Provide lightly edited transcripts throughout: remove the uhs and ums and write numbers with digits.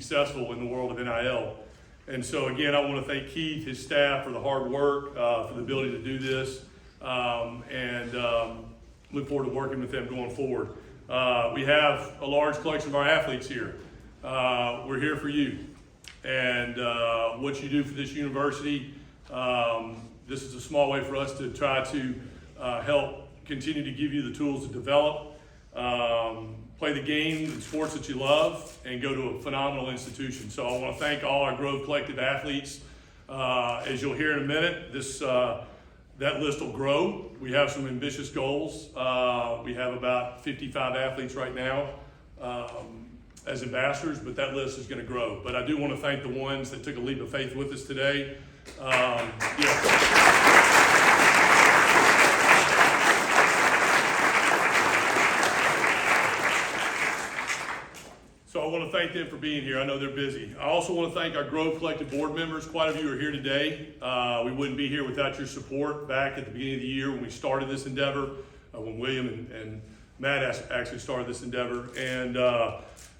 successful in the world of NIL. And so again, I want to thank Keith, his staff, for the hard work, for the ability to do this, and look forward to working with them going forward. We have a large collection of our athletes here. We're here for you, and what you do for this university. This is a small way for us to try to help continue to give you the tools to develop, play the game and sports that you love, and go to a phenomenal institution. So I want to thank all our Grove Collective athletes. As you'll hear in a minute, that list will grow. We have some ambitious goals. We have about 55 athletes right now as ambassadors, but that list is going to grow. But I do want to thank the ones that took a leap of faith with us today. So I want to thank them for being here. I know they're busy. I also want to thank our Grove Collective board members. Quite a few are here today. We wouldn't be here without your support back at the beginning of the year when we started this endeavor, when William and Matt actually started this endeavor. And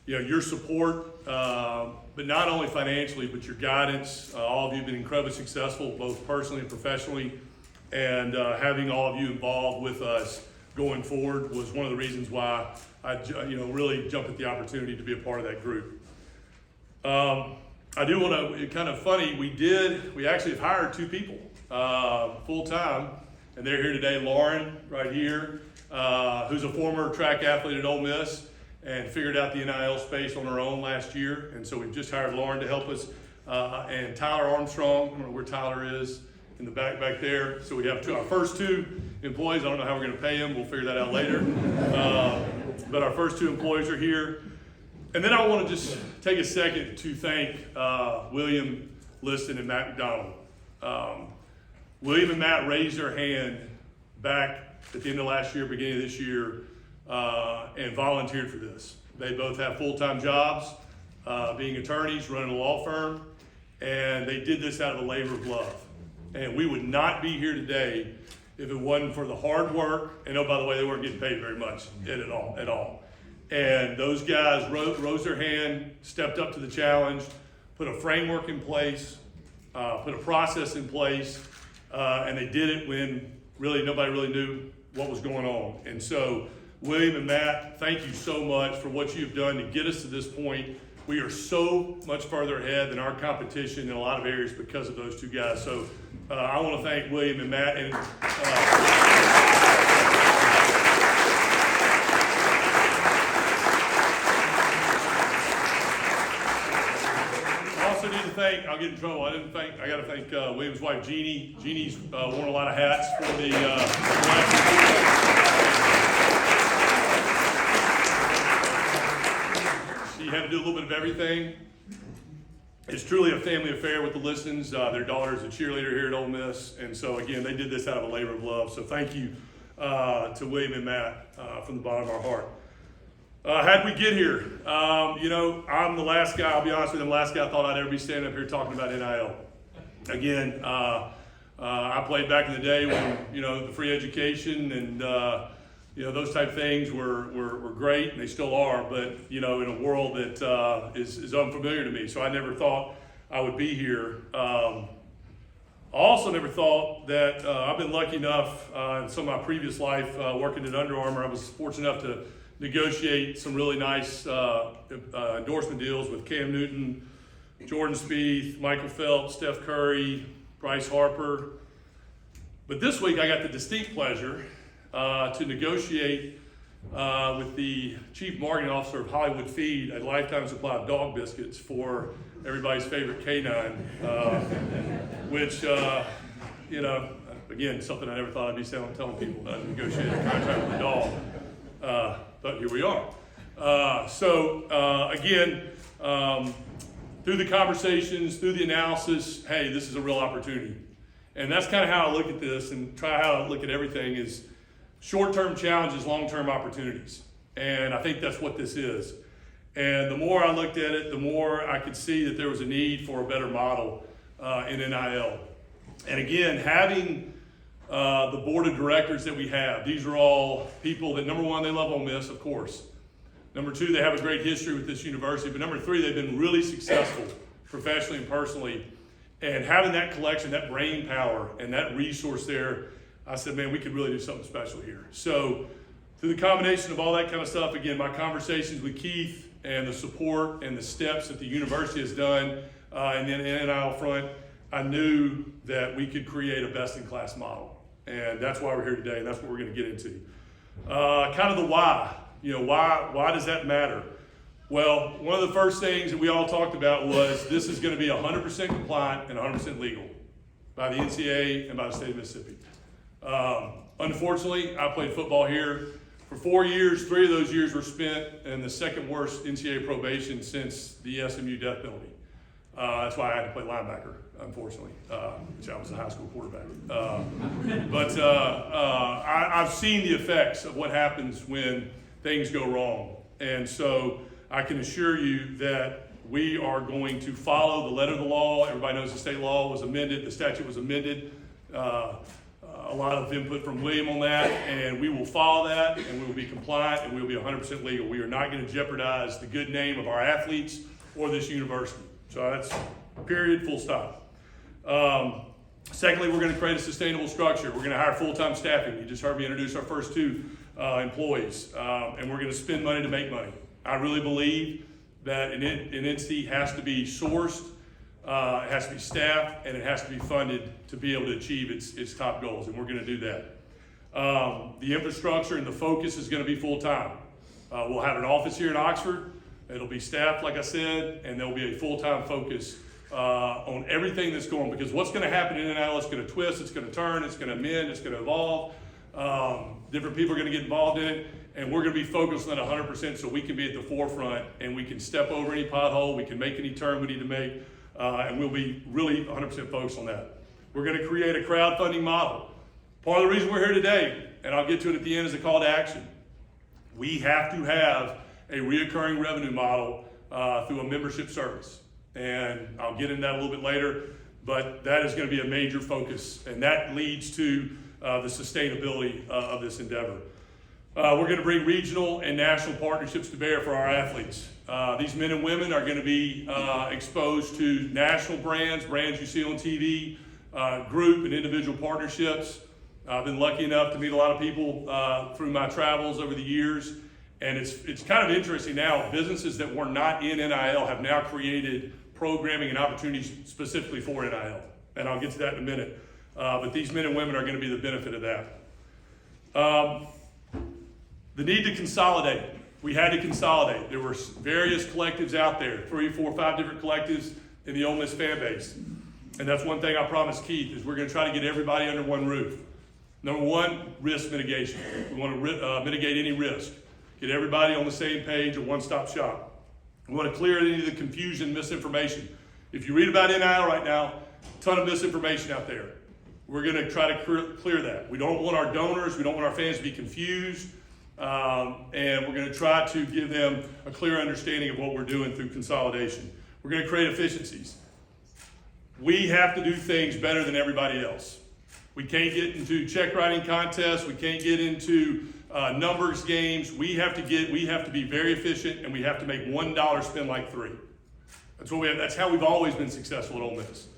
your support, but not only financially, but your guidance. All of you have been incredibly successful, both personally and professionally. And having all of you involved with us going forward was one of the reasons why I really jumped at the opportunity to be a part of that group. I do want to, kind of funny, we actually have hired 2 people full time, and they're here today. Lauren, right here, who's a former track athlete at Ole Miss and figured out the NIL space on her own last year. And so we've just hired Lauren to help us, and Tyler Armstrong, I don't know where Tyler is, in the back there. So we have our first 2 employees. I don't know how we're going to pay them. We'll figure that out later. But our first 2 employees are here. And then I want to just take a second to thank William Liston and Matt McDonald. William and Matt raised their hand back at the end of last year, beginning of this year, and volunteered for this. They both have full-time jobs, being attorneys, running a law firm, and they did this out of a labor of love. And we would not be here today if it wasn't for the hard work. And oh, by the way, they weren't getting paid very much at all. And those guys rose their hand, stepped up to the challenge, put a framework in place, put a process in place, and they did it when really nobody really knew what was going on. And so, William and Matt, thank you so much for what you've done to get us to this point. We are so much further ahead than our competition in a lot of areas because of those 2 guys. So I want to thank William and Matt. And I also need to thank, I'll get in trouble, I got to thank William's wife, Jeannie. Jeannie's worn a lot of hats for the She had to do a little bit of everything. It's truly a family affair with the Listons. Their daughter is a cheerleader here at Ole Miss. And so again, they did this out of a labor of love. So thank you to William and Matt from the bottom of our heart. How'd we get here? I'm the last guy, I'll be honest with you, the last guy I thought I'd ever be standing up here talking about NIL. Again, I played back in the day when, the free education and, those type of things were great, and they still are, but, in a world that is unfamiliar to me. So I never thought I would be here. I also never thought that I've been lucky enough in some of my previous life working at Under Armour. I was fortunate enough to negotiate some really nice endorsement deals with Cam Newton, Jordan Spieth, Michael Phelps, Steph Curry, Bryce Harper. But this week I got the distinct pleasure to negotiate with the Chief Marketing Officer of Hollywood Feed a lifetime supply of dog biscuits for everybody's favorite canine, which, again, something I never thought I'd be telling people that I negotiated a contract with a dog. But here we are. Again, through the conversations, through the analysis, hey, this is a real opportunity. And that's kind of how I look at this and how I look at everything is short-term challenges, long-term opportunities. And I think that's what this is. And the more I looked at it, the more I could see that there was a need for a better model in NIL. And again, having the board of directors that we have, these are all people that, number one, they love Ole Miss, of course. Number two, they have a great history with this university. But number three, they've been really successful professionally and personally. And having that collection, that brain power, and that resource there, I said, man, we could really do something special here. So through the combination of all that kind of stuff, again, my conversations with Keith and the support and the steps that the university has done and then NIL front, I knew that we could create a best-in-class model. And that's why we're here today, and that's what we're going to get into. Kind of the why. Why does that matter? Well, one of the first things that we all talked about was this is going to be 100% compliant and 100% legal by the NCAA and by the state of Mississippi. Unfortunately, I played football here for 4 years. 3 of those years were spent in the second worst NCAA probation since the SMU death penalty. That's why I had to play linebacker, unfortunately, which I was a high school quarterback. But I've seen the effects of what happens when things go wrong. And so I can assure you that we are going to follow the letter of the law. Everybody knows the state law was amended, the statute was amended. A lot of input from William on that, and we will follow that, and we will be compliant, and we will be 100% legal. We are not going to jeopardize the good name of our athletes or this university. So that's period, full stop. Secondly, we're going to create a sustainable structure. We're going to hire full-time staffing. You just heard me introduce our first 2 employees, and we're going to spend money to make money. I really believe that an entity has to be sourced, it has to be staffed, and it has to be funded to be able to achieve its top goals, and we're going to do that. The infrastructure and the focus is going to be full-time. We'll have an office here in Oxford. It'll be staffed, like I said, and there'll be a full-time focus on everything that's going on, because what's going to happen in NIL, it's going to twist, it's going to turn, it's going to amend, it's going to evolve. Different people are going to get involved in it, and we're going to be focused on it 100% so we can be at the forefront and we can step over any pothole, we can make any turn we need to make, and we'll be really 100% focused on that. We're going to create a crowdfunding model. Part of the reason we're here today, and I'll get to it at the end, is a call to action. We have to have a reoccurring revenue model through a membership service. And I'll get into that a little bit later, but that is going to be a major focus, and that leads to the sustainability of this endeavor. We're going to bring regional and national partnerships to bear for our athletes. These men and women are going to be exposed to national brands you see on TV, group and individual partnerships. I've been lucky enough to meet a lot of people through my travels over the years, and it's kind of interesting now. Businesses that were not in NIL have now created programming and opportunities specifically for NIL, and I'll get to that in a minute. But these men and women are going to be the benefit of that. The need to consolidate. We had to consolidate. There were various collectives out there, 3, 4, 5 different collectives in the Ole Miss fan base. And that's one thing I promised Keith, is we're going to try to get everybody under one roof. Number one, risk mitigation. We want to mitigate any risk. Get everybody on the same page, a one-stop shop. We want to clear any of the confusion, misinformation. If you read about NIL right now, a ton of misinformation out there. We're going to try to clear that. We don't want our donors, we don't want our fans to be confused, and we're going to try to give them a clear understanding of what we're doing through consolidation. We're going to create efficiencies. We have to do things better than everybody else. We can't get into check writing contests. We can't get into numbers games. We have to be very efficient, and we have to make $1 spend like 3. That's what we have. That's how we've always been successful at Ole Miss.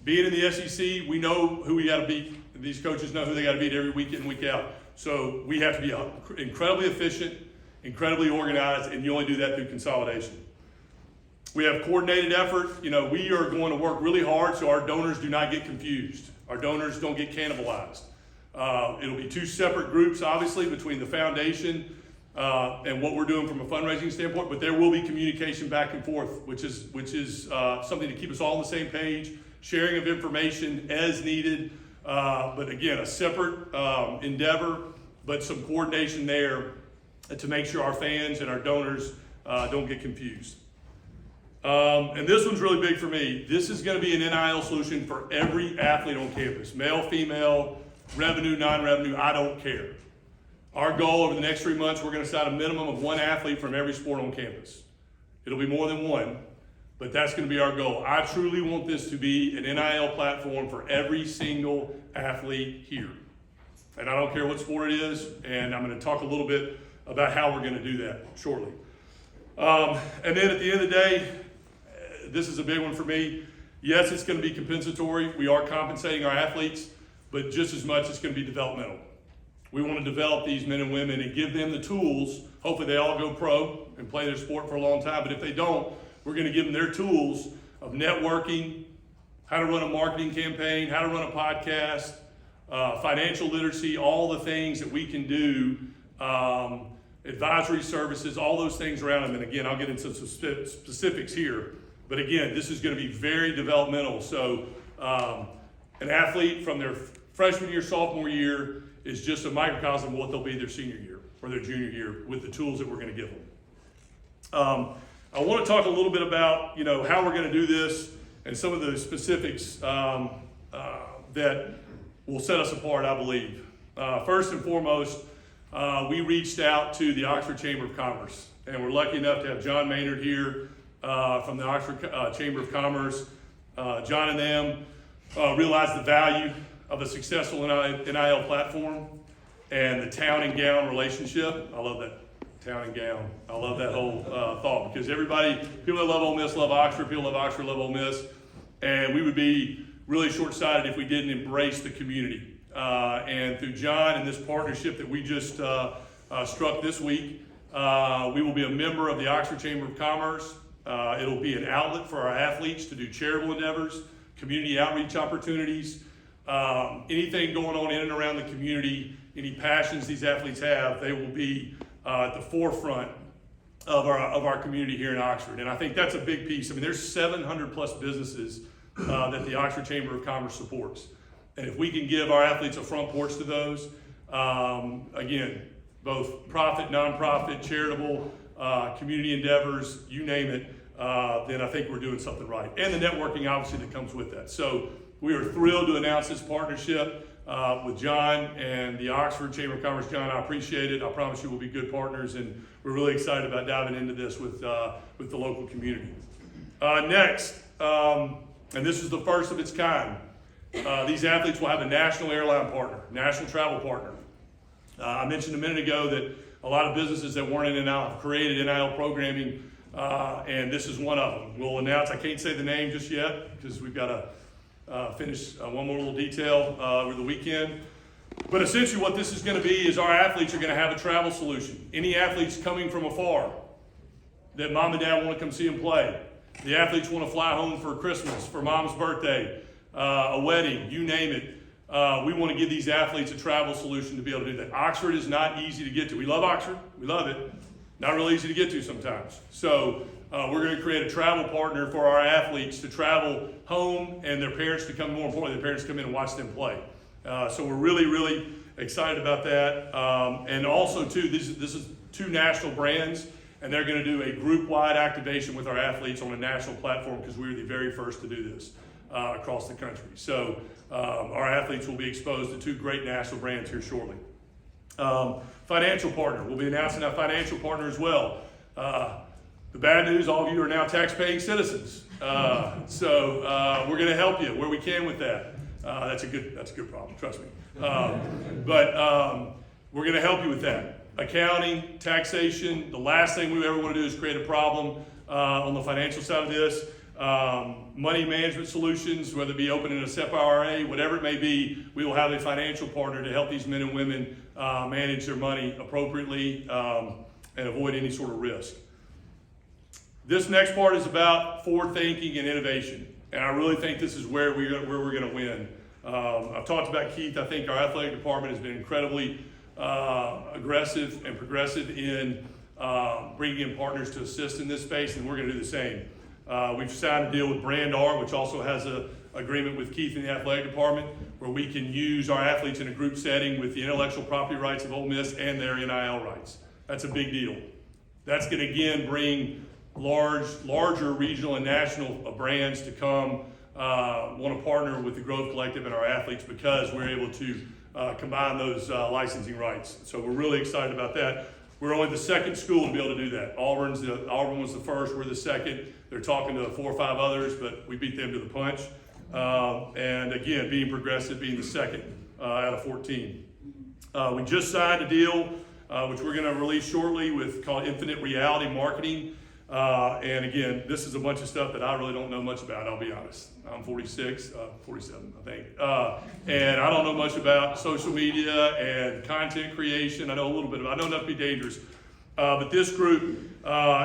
Being in the SEC, we know who we got to beat. These coaches know who they got to beat every week in and week out. So we have to be incredibly efficient, incredibly organized, and you only do that through consolidation. We have coordinated effort. We are going to work really hard so our donors do not get confused. Our donors don't get cannibalized. It'll be 2 separate groups, obviously, between the foundation and what we're doing from a fundraising standpoint, but there will be communication back and forth, which is something to keep us all on the same page, sharing of information as needed, but again, a separate endeavor, but some coordination there to make sure our fans and our donors don't get confused. And this one's really big for me. This is going to be an NIL solution for every athlete on campus, male, female, revenue, non-revenue, I don't care. Our goal over the next 3 months, we're going to sign a minimum of 1 athlete from every sport on campus. It'll be more than 1, but that's going to be our goal. I truly want this to be an NIL platform for every single athlete here. And I don't care what sport it is, and I'm going to talk a little bit about how we're going to do that shortly. And then at the end of the day, this is a big one for me. Yes, it's going to be compensatory. We are compensating our athletes, but just as much it's going to be developmental. We want to develop these men and women and give them the tools. Hopefully they all go pro and play their sport for a long time, but if they don't, we're going to give them their tools of networking, how to run a marketing campaign, how to run a podcast, financial literacy, all the things that we can do, advisory services, all those things around them. And again, I'll get into some specifics here. But again, this is going to be very developmental. So an athlete from their freshman year, sophomore year is just a microcosm of what they'll be their senior year or their junior year with the tools that we're going to give them. I want to talk a little bit about, how we're going to do this and some of the specifics that will set us apart, I believe. First and foremost, we reached out to the Oxford Chamber of Commerce, and we're lucky enough to have John Maynard here from the Oxford Chamber of Commerce. John and them realized the value of a successful NIL platform and the town and gown relationship. I love that. Town and gown. I love that whole thought, because people that love Ole Miss love Oxford, people that love Oxford love Ole Miss, and we would be really short-sighted if we didn't embrace the community. And through John and this partnership that we just struck this week, we will be a member of the Oxford Chamber of Commerce. It'll be an outlet for our athletes to do charitable endeavors, community outreach opportunities, anything going on in and around the community, any passions these athletes have, they will be at the forefront of our community here in Oxford. And I think that's a big piece. I mean, there's 700 plus businesses that the Oxford Chamber of Commerce supports. And if we can give our athletes a front porch to those, again, both profit, nonprofit, charitable, community endeavors, you name it, then I think we're doing something right. And the networking, obviously, that comes with that. So we are thrilled to announce this partnership with John and the Oxford Chamber of Commerce. John, I appreciate it. I promise you we'll be good partners, and we're really excited about diving into this with the local community. Next, and this is the first of its kind, these athletes will have a national airline partner, national travel partner. I mentioned a minute ago that a lot of businesses that weren't in NIL have created NIL programming, and this is one of them. We'll announce, I can't say the name just yet because we've got to finish one more little detail over the weekend. But essentially what this is going to be is our athletes are going to have a travel solution. Any athletes coming from afar that mom and dad want to come see them play. The athletes want to fly home for Christmas, for mom's birthday, a wedding, you name it. We want to give these athletes a travel solution to be able to do that. Oxford is not easy to get to. We love Oxford. We love it. Not really easy to get to sometimes. So we're going to create a travel partner for our athletes to travel home and their parents to come, more importantly, their parents to come in and watch them play. So we're really, really excited about that. And also, too, this is two national brands, and they're going to do a group-wide activation with our athletes on a national platform because we were the very first to do this across the country. So our athletes will be exposed to two great national brands here shortly. Financial partner. We'll be announcing our financial partner as well. The bad news, all of you are now tax-paying citizens. So we're going to help you where we can with that. That's a good problem, trust me. But we're going to help you with that. Accounting, taxation, the last thing we ever want to do is create a problem on the financial side of this. Money management solutions, whether it be opening a SEP IRA, whatever it may be, we will have a financial partner to help these men and women manage their money appropriately and avoid any sort of risk. This next part is about forward thinking and innovation, and I really think this is where we're going to win. I've talked about Keith. I think our athletic department has been incredibly aggressive and progressive in bringing in partners to assist in this space, and we're going to do the same. We've signed a deal with Brand R, which also has an agreement with Keith in the athletic department, where we can use our athletes in a group setting with the intellectual property rights of Ole Miss and their NIL rights. That's a big deal. That's going to, again, bring larger regional and national brands to come want to partner with the Grove Collective and our athletes because we're able to combine those licensing rights. So we're really excited about that. We're only the second school to be able to do that. Auburn was the first, we're the second. They're talking to 4 or 5 others, but we beat them to the punch. And again, being progressive, being the second out of 14. We just signed a deal which we're going to release shortly with called Infinite Reality Marketing. And again, this is a bunch of stuff that I really don't know much about, I'll be honest. I'm 47, I think. And I don't know much about social media and content creation. I know a little bit about it. I know enough to be dangerous. But this group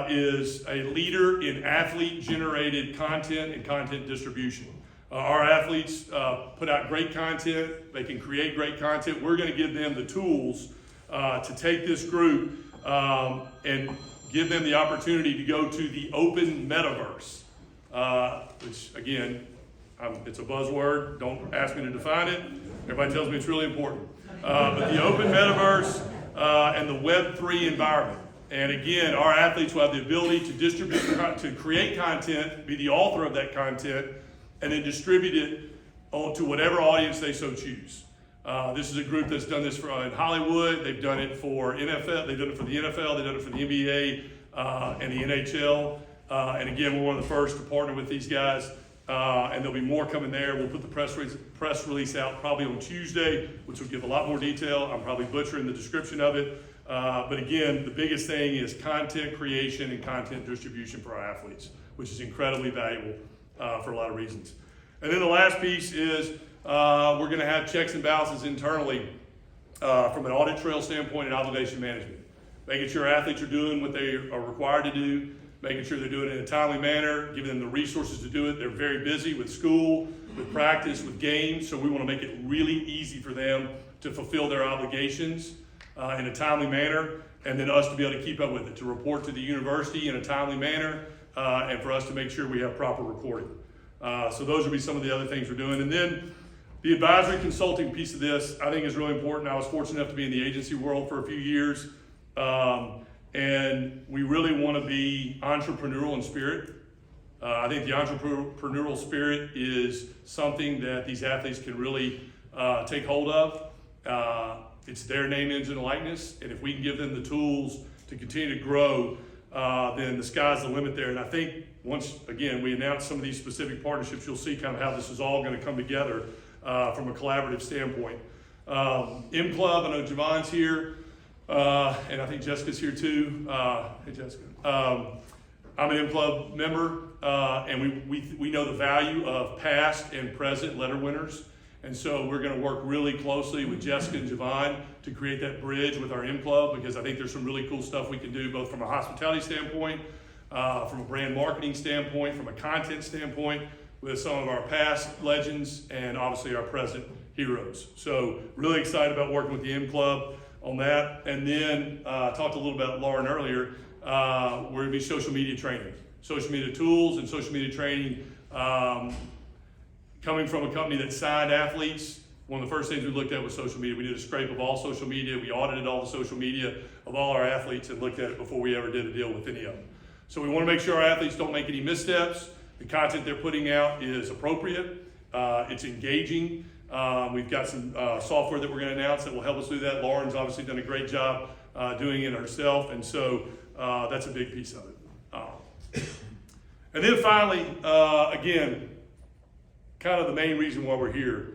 is a leader in athlete-generated content and content distribution. Our athletes put out great content. They can create great content. We're going to give them the tools to take this group and give them the opportunity to go to the open metaverse, which again, it's a buzzword. Don't ask me to define it. Everybody tells me it's really important. But the open metaverse and the Web3 environment. And again, our athletes will have the ability to distribute, to create content, be the author of that content, and then distribute it to whatever audience they so choose. This is a group that's done this in Hollywood. They've done it for NFL. They've done it for the NFL. They've done it for the NBA and the NHL. And again, we're one of the first to partner with these guys. And there'll be more coming there. We'll put the press release out probably on Tuesday, which will give a lot more detail. I'm probably butchering the description of it. But again, the biggest thing is content creation and content distribution for our athletes, which is incredibly valuable for a lot of reasons. And then the last piece is we're going to have checks and balances internally from an audit trail standpoint and obligation management. Making sure athletes are doing what they are required to do, making sure they're doing it in a timely manner, giving them the resources to do it. They're very busy with school, with practice, with games, so we want to make it really easy for them to fulfill their obligations in a timely manner, and then us to be able to keep up with it, to report to the university in a timely manner, and for us to make sure we have proper recording. So those would be some of the other things we're doing. And then the advisory consulting piece of this, I think, is really important. I was fortunate enough to be in the agency world for a few years, and we really want to be entrepreneurial in spirit. I think the entrepreneurial spirit is something that these athletes can really take hold of. It's their name, image, and likeness, and if we can give them the tools to continue to grow, then the sky's the limit there. And I think once, again, we announce some of these specific partnerships, you'll see kind of how this is all going to come together from a collaborative standpoint. M Club, I know Javon's here, and I think Jessica's here too. Hey, Jessica. I'm an M Club member, and we know the value of past and present letter winners. And so we're going to work really closely with Jessica and Javon to create that bridge with our M Club, because I think there's some really cool stuff we can do, both from a hospitality standpoint, from a brand marketing standpoint, from a content standpoint, with some of our past legends and obviously our present heroes. So really excited about working with the M Club on that. And then talked a little about Lauren earlier. We're going to be social media training, social media tools and social media training. Coming from a company that signed athletes, one of the first things we looked at was social media. We did a scrape of all social media. We audited all the social media of all our athletes and looked at it before we ever did a deal with any of them. So we want to make sure our athletes don't make any missteps. The content they're putting out is appropriate. It's engaging. We've got some software that we're going to announce that will help us do that. Lauren's obviously done a great job doing it herself, and so that's a big piece of it. And then finally, again, kind of the main reason why we're here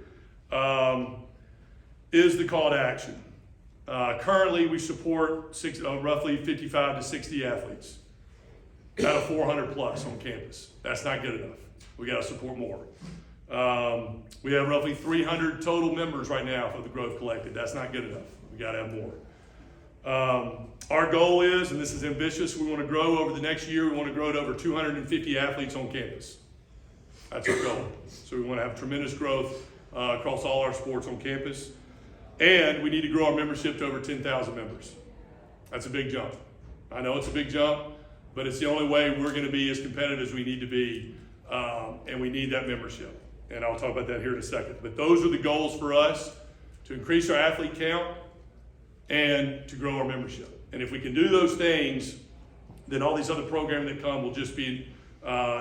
is the call to action. Currently, we support roughly 55 to 60 athletes out of 400 plus on campus. That's not good enough. We got to support more. We have roughly 300 total members right now for the Growth Collective. That's not good enough. We got to have more. Our goal is, and this is ambitious, we want to grow over the next year. We want to grow to over 250 athletes on campus. That's our goal. So we want to have tremendous growth across all our sports on campus. And we need to grow our membership to over 10,000 members. That's a big jump. I know it's a big jump, but it's the only way we're going to be as competitive as we need to be. And we need that membership. And I'll talk about that here in a second. But those are the goals for us, to increase our athlete count and to grow our membership. And if we can do those things, then all these other programs that come will just be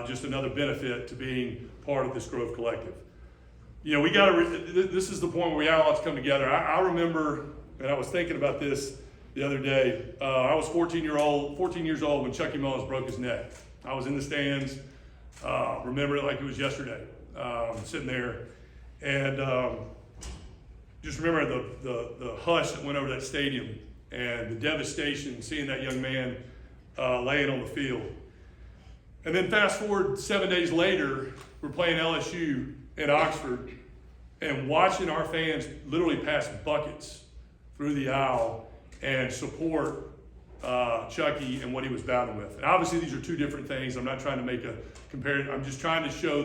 just another benefit to being part of this Growth Collective. You know, we got to, this is the point where we all have to come together. I remember, and I was thinking about this the other day, I was 14 years old when Chucky Mullins broke his neck. I was in the stands, remember it like it was yesterday, sitting there, and just remember the hush that went over that stadium and the devastation, seeing that young man laying on the field. And then fast forward 7 days later, we're playing LSU in Oxford and watching our fans literally pass buckets through the aisle and support Chucky and what he was battling with. And obviously these are two different things. I'm not trying to make a comparison. I'm just trying to show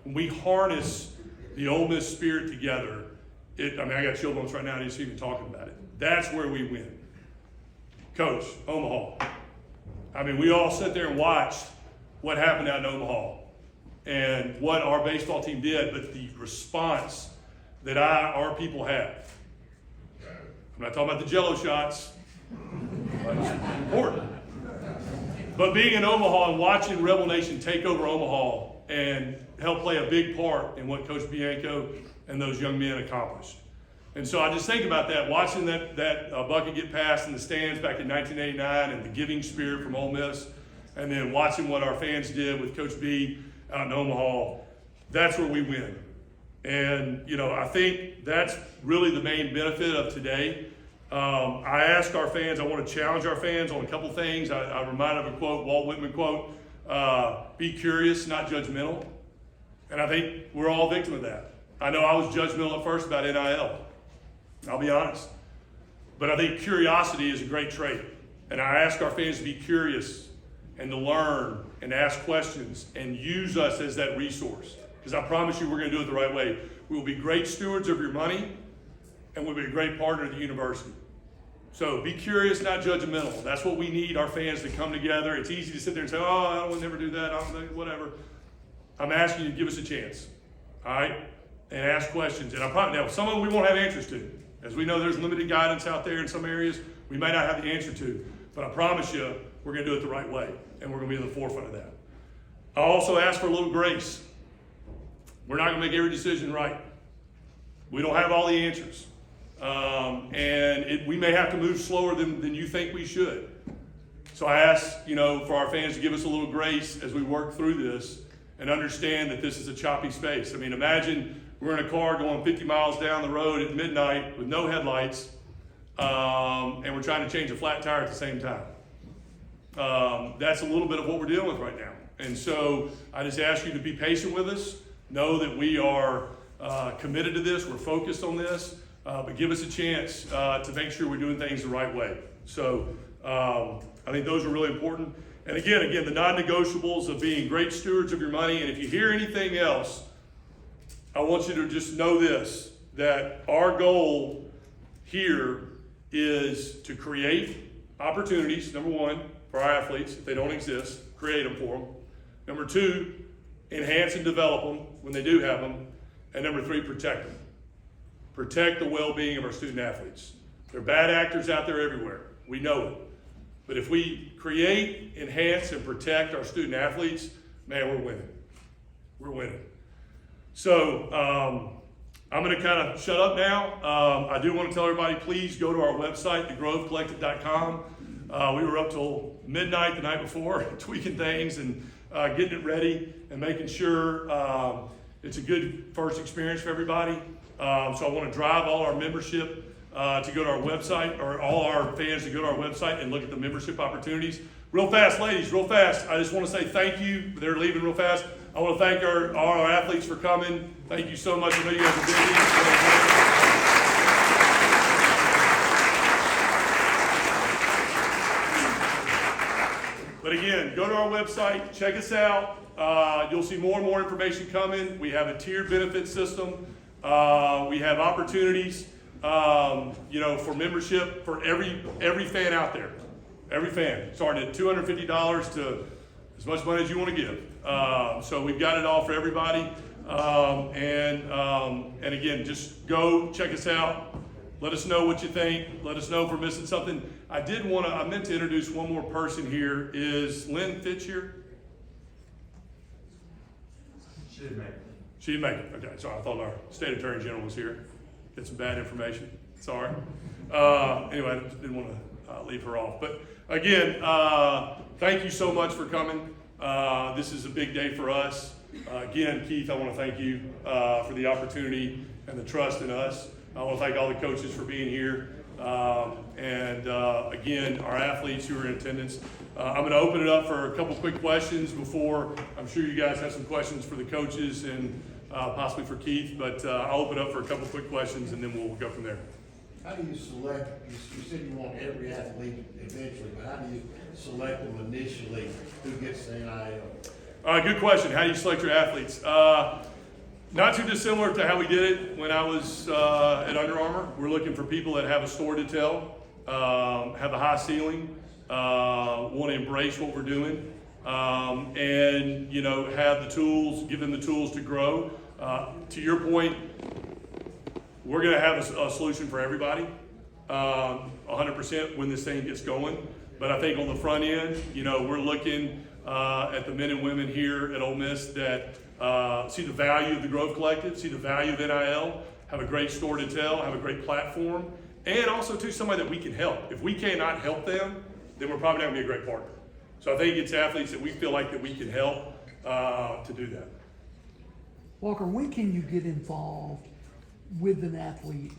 when we harness the Ole Miss spirit together, I got chill bumps right now just even talking about it. That's where we win. Coach, Omaha. We all sat there and watched what happened out in Omaha and what our baseball team did, but the response that our people had. I'm not talking about the Jello shots. That's important. But being in Omaha and watching Rebel Nation take over Omaha and help play a big part in what Coach Bianco and those young men accomplished. And so I just think about that, watching that bucket get passed in the stands back in 1989 and the giving spirit from Ole Miss, and then watching what our fans did with Coach B out in Omaha, that's where we win. And, I think that's really the main benefit of today. I ask our fans, I want to challenge our fans on a couple things. I'm reminded of a quote, Walt Whitman quote, be curious, not judgmental. And I think we're all a victim of that. I know I was judgmental at first about NIL. I'll be honest. But I think curiosity is a great trait. And I ask our fans to be curious and to learn and ask questions and use us as that resource. Because I promise you we're going to do it the right way. We will be great stewards of your money, and we'll be a great partner at the university. So be curious, not judgmental. That's what we need our fans to come together. It's easy to sit there and say, I would never do that, whatever. I'm asking you to give us a chance, all right? And ask questions. And now, some of them we won't have answers to. As we know, there's limited guidance out there in some areas we may not have the answer to. But I promise you, we're going to do it the right way, and we're going to be in the forefront of that. I also ask for a little grace. We're not going to make every decision right. We don't have all the answers. We may have to move slower than you think we should. So I ask, for our fans to give us a little grace as we work through this and understand that this is a choppy space. Imagine we're in a car going 50 miles down the road at midnight with no headlights, and we're trying to change a flat tire at the same time. That's a little bit of what we're dealing with right now. And so I just ask you to be patient with us. Know that we are committed to this. We're focused on this. But give us a chance to make sure we're doing things the right way. So I think those are really important. And again, the non-negotiables of being great stewards of your money. And if you hear anything else, I want you to just know this, that our goal here is to create opportunities, number one, for our athletes. If they don't exist, create them for them. Number two, enhance and develop them when they do have them. And number three, protect them. Protect the well-being of our student athletes. There are bad actors out there everywhere. We know it. But if we create, enhance, and protect our student athletes, man, we're winning. We're winning. So I'm going to kind of shut up now. I do want to tell everybody, please go to our website, thegrovecollective.com. We were up till midnight the night before, tweaking things and getting it ready and making sure it's a good first experience for everybody. So I want to drive all our membership to go to our website, or all our fans to go to our website and look at the membership opportunities. Real fast, ladies, real fast. I just want to say thank you. They're leaving real fast. I want to thank all our athletes for coming. Thank you so much. I know you guys are busy. But again, go to our website, check us out. You'll see more and more information coming. We have a tiered benefit system. We have opportunities, for membership for every fan out there. Every fan, starting at $250 to as much money as you want to give. So we've got it all for everybody. And again, just go check us out. Let us know what you think. Let us know if we're missing something. I meant to introduce one more person here. Is Lynn Fitch here? She didn't make it. She didn't make it. Okay, sorry. I thought our state attorney general was here. Get some bad information. Sorry. Anyway, I didn't want to leave her off. But again, thank you so much for coming. This is a big day for us. Again, Keith, I want to thank you for the opportunity and the trust in us. I want to thank all the coaches for being here. Again, our athletes who are in attendance. I'm going to open it up for a couple quick questions before, I'm sure you guys have some questions for the coaches and possibly for Keith, but I'll open up for a couple quick questions and then we'll go from there. How do you select, you said you want every athlete eventually, but how do you select them initially who gets the NIL? Good question. How do you select your athletes? Not too dissimilar to how we did it when I was at Under Armour. We're looking for people that have a story to tell, have a high ceiling, want to embrace what we're doing, and have the tools, give them the tools to grow. To your point, we're going to have a solution for everybody, 100% when this thing gets going. But I think on the front end, we're looking at the men and women here at Ole Miss that see the value of the Grove Collective, see the value of NIL, have a great story to tell, have a great platform, and also too somebody that we can help. If we cannot help them, then we're probably not going to be a great partner. So I think it's athletes that we feel like that we can help to do that. Walker, when can you get involved with an athlete?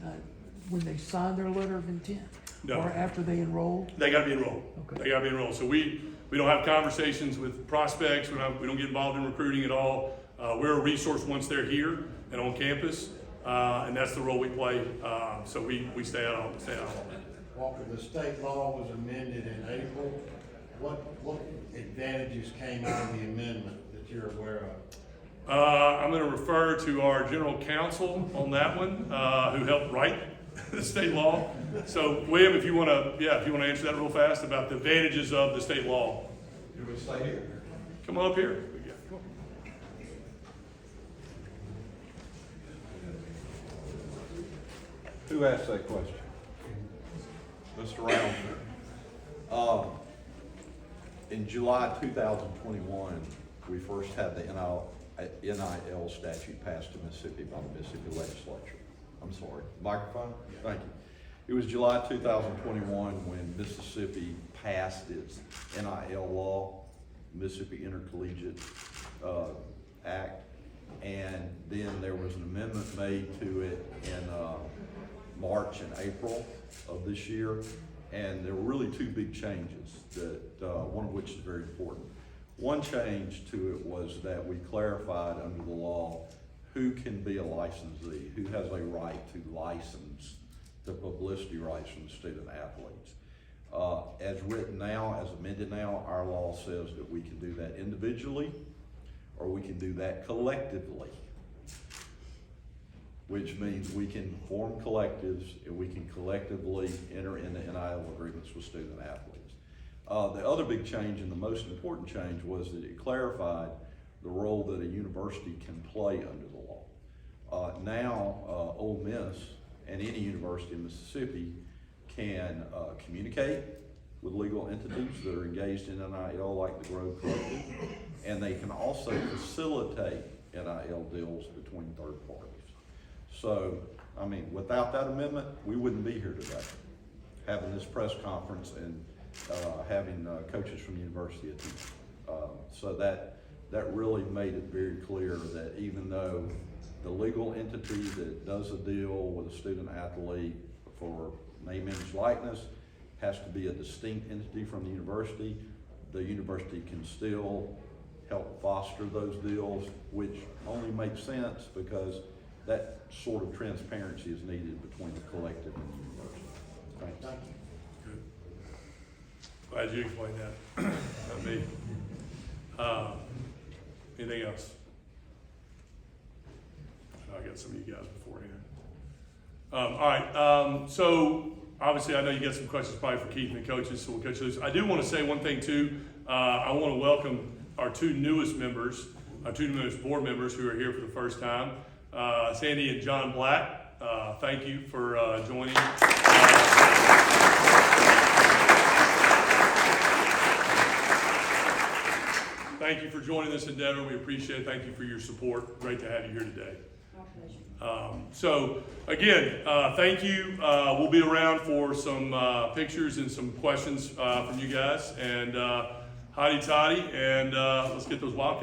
When they sign their letter of intent? No. Or after they enroll? They got to be enrolled. Okay. They got to be enrolled. So we don't have conversations with prospects. We don't get involved in recruiting at all. We're a resource once they're here and on campus, and that's the role we play. So we stay out on that. Walker, the state law was amended in April. What advantages came out of the amendment that you're aware of? I'm going to refer to our general counsel on that one, who helped write the state law. So, William, if you want to answer that real fast about the advantages of the state law. You would stay here. Come on up here. Who asked that question? Mr. Round. In July 2021, we first had the NIL statute passed in Mississippi by the Mississippi legislature. I'm sorry, microphone? Thank you. It was July 2021 when Mississippi passed its NIL law, Mississippi Intercollegiate Act, and then there was an amendment made to it in March and April of this year, and there were really two big changes, that one of which is very important. One change to it was that we clarified under the law who can be a licensee, who has a right to license the publicity rights from student athletes. As written now, as amended now, our law says that we can do that individually or we can do that collectively, which means we can form collectives and we can collectively enter into NIL agreements with student athletes. The other big change and the most important change was that it clarified the role that a university can play under the law. Now, Ole Miss and any university in Mississippi can communicate with legal entities that are engaged in NIL, like the Grove Collective, and they can also facilitate NIL deals between third parties. So, I mean, without that amendment, we wouldn't be here today, having this press conference and having coaches from the university attend. So that really made it very clear that even though the legal entity that does a deal with a student athlete for name, image, likeness has to be a distinct entity from the university can still help foster those deals, which only makes sense because that sort of transparency is needed between the collective and the university. Thanks. Thank you. Good. Glad you explained that. Not me. Anything else? I got some of you guys beforehand. All right. So obviously, I know you got some questions probably for Keith and the coaches, so we'll catch those. I do want to say one thing too. I want to welcome our two newest members, our two newest board members who are here for the first time, Sandy and John Black. Thank you for joining. Thank you for joining this endeavor. We appreciate it. Thank you for your support. Great to have you here today. So again, thank you. We'll be around for some pictures and some questions from you guys. And hotty toddy, and let's get those Wildcats.